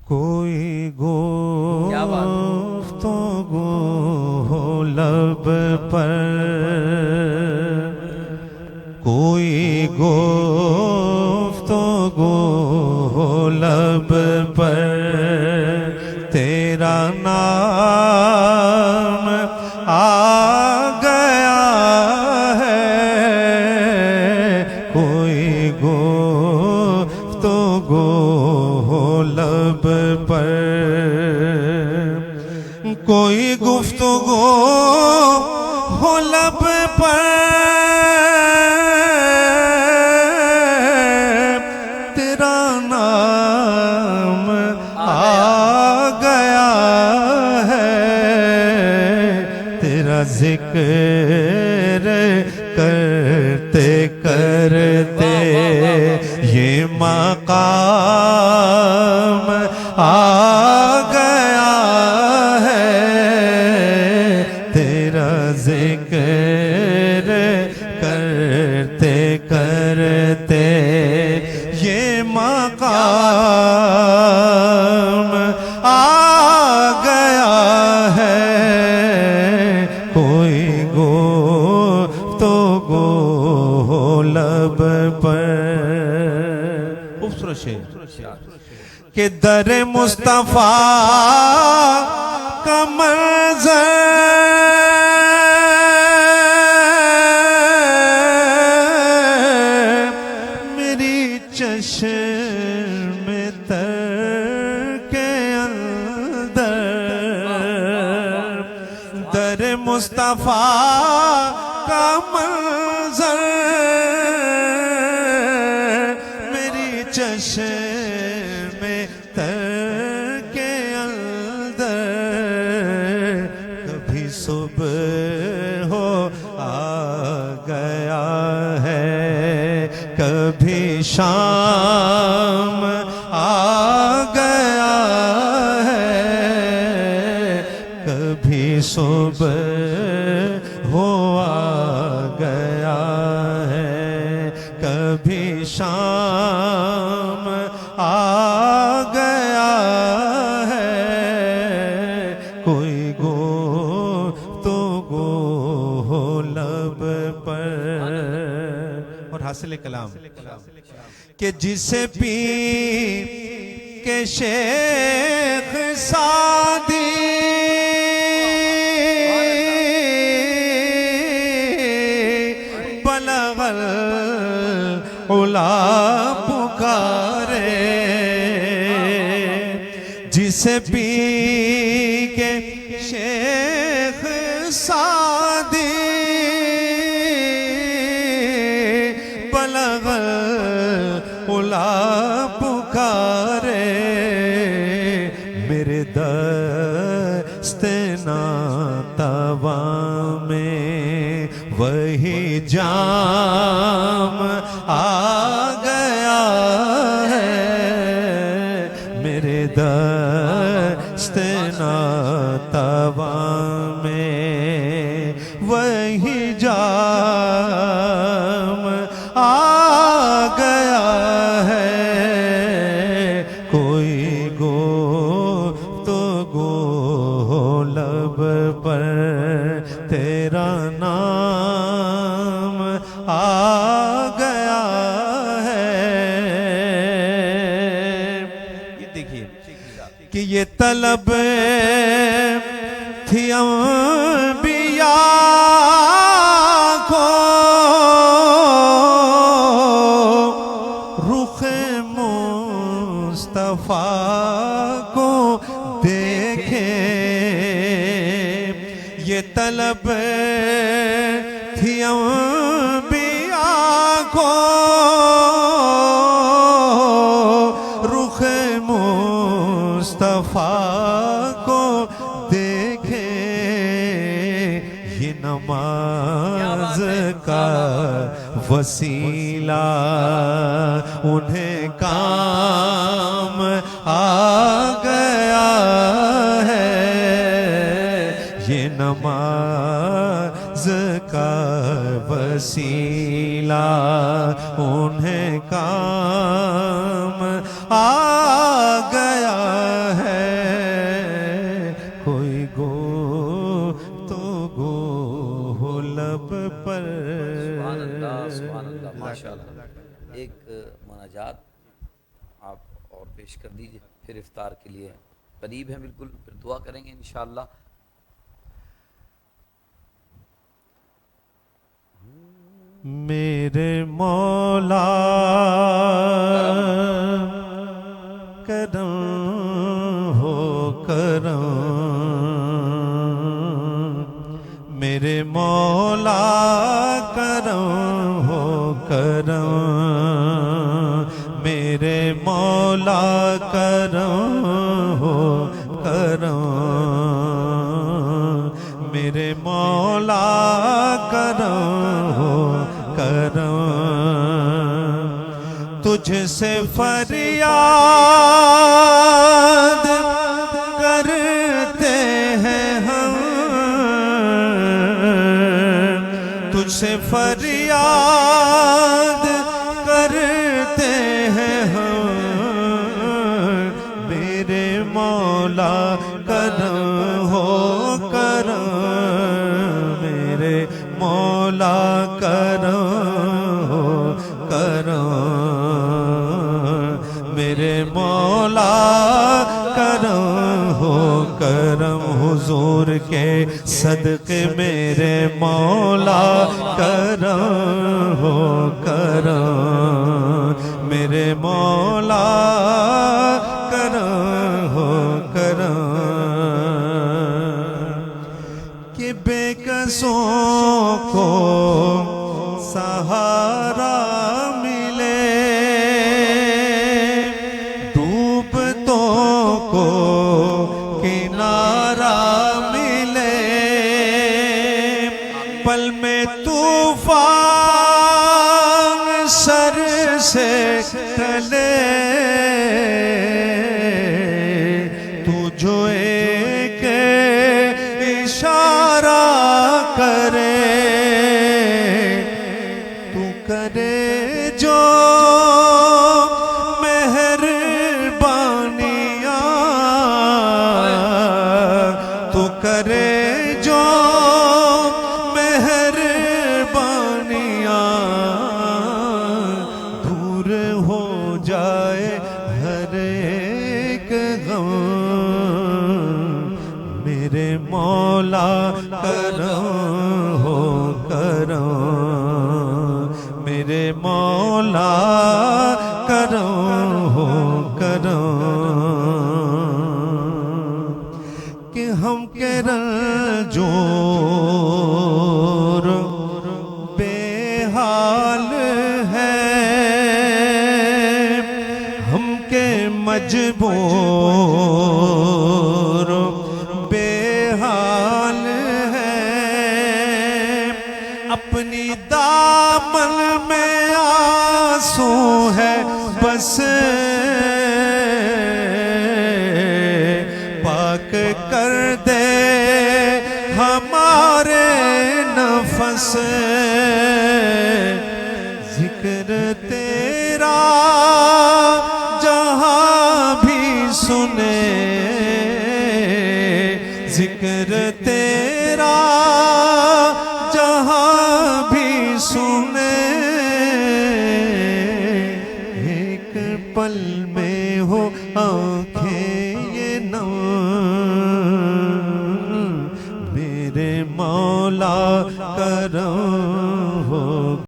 کوئی گفتگو ہو لب پر، کوئی گفتگو ہو لب پر، تیرا نام آ گیا ہے، کوئی گفتگو ہو لب پر، کوئی گفتگو ہو لب پر، تیرا نام آ گیا ہے، تیرا ذکر کرتے کرتے یہ مقام آ گیا ہے، تیرا ذکر کرتے کرتے یہ مقام آ گیا ہے، کوئی گفتگو ہو لب پر۔ خوبصورت شعر کہ در مصطفیٰ کا منظر میری چشم تر کے اندر، در مصطفیٰ کا منظر میری چشم تر کے اندر، کبھی صبح ہو آ گیا ہے، کبھی شام آ گیا ہے، کبھی صبح ہو آ گیا ہے، کبھی شام آ گیا ہے، کوئی گفتگو ہو لب پر۔ اور حاصل کلام کہ جسے پی کے شیخ سعدی بلغ العلا پکارے، جسے پی کے شیخ سعدی بلغ العلا پکارے، میرے دست ناتواں میں وہی جام آ گیا ہے، میرے دست ناتواں میں وہی جام آ گیا ہے، کوئی گفتگو ہو لب پر، تیرا نام آ گیا ہے۔ یہ دیکھیے کہ یہ طلب تھی انبیاء کو، رخ مصطفیٰ کو دیکھیں، یہ طلب تھی انبیاء کو، رخ مصطفیٰ کو دیکھیں، یہ نماز کا وسیلہ انہیں کام آ گیا ہے، یہ نماز کا وسیلہ انہیں کام آ گیا پیش کر دیجئے، پھر افطار کے لیے قریب ہیں بالکل، پھر دعا کریں گے انشاءاللہ۔ میرے مولا کرم ہو کرم، میرے مولا کرم ہو کرم، میرے مولا کرم ہو کرم، میرے مولا کرم ہو کرم، تجھ سے فریاد کرتے ہیں ہم، تجھ سے فریاد کرتے ہیں ہم، میرے مولا کرم ہو کرم، میرے مولا کرم ہو کرم، میرے مولا کرم ہو کرم، حضور کے صدقے میرے مولا کرم ہو کرم، میرے مولا کرم ہو کرم، کہ بے کسوں کو سہارا ملے، ڈوبتوں کو کنارہ ملے، پل میں طوفان سر سے ٹلے، تو جو ایک اشارہ کرے، تو کرے جو مہربانیاں، تو کرے جو مہربانیاں، دور ہو جائے ہر ایک غم، میرے مولا کرم ہو کرم، میرے مولا کرم ہو کرم، کہ ہم کے رنجور بے حال ہے، ہم کے مجبور بے حال ہے، اپنی دامن میں آنسو ہے بس، پاک کر دے ہمارے نفس، ذکر تیرا جہاں بھی سنے، ذکر تیرا جہاں بھی سنے، ایک پل میں ہو آنکھیں یہ نم، میرے مولا کرم ہو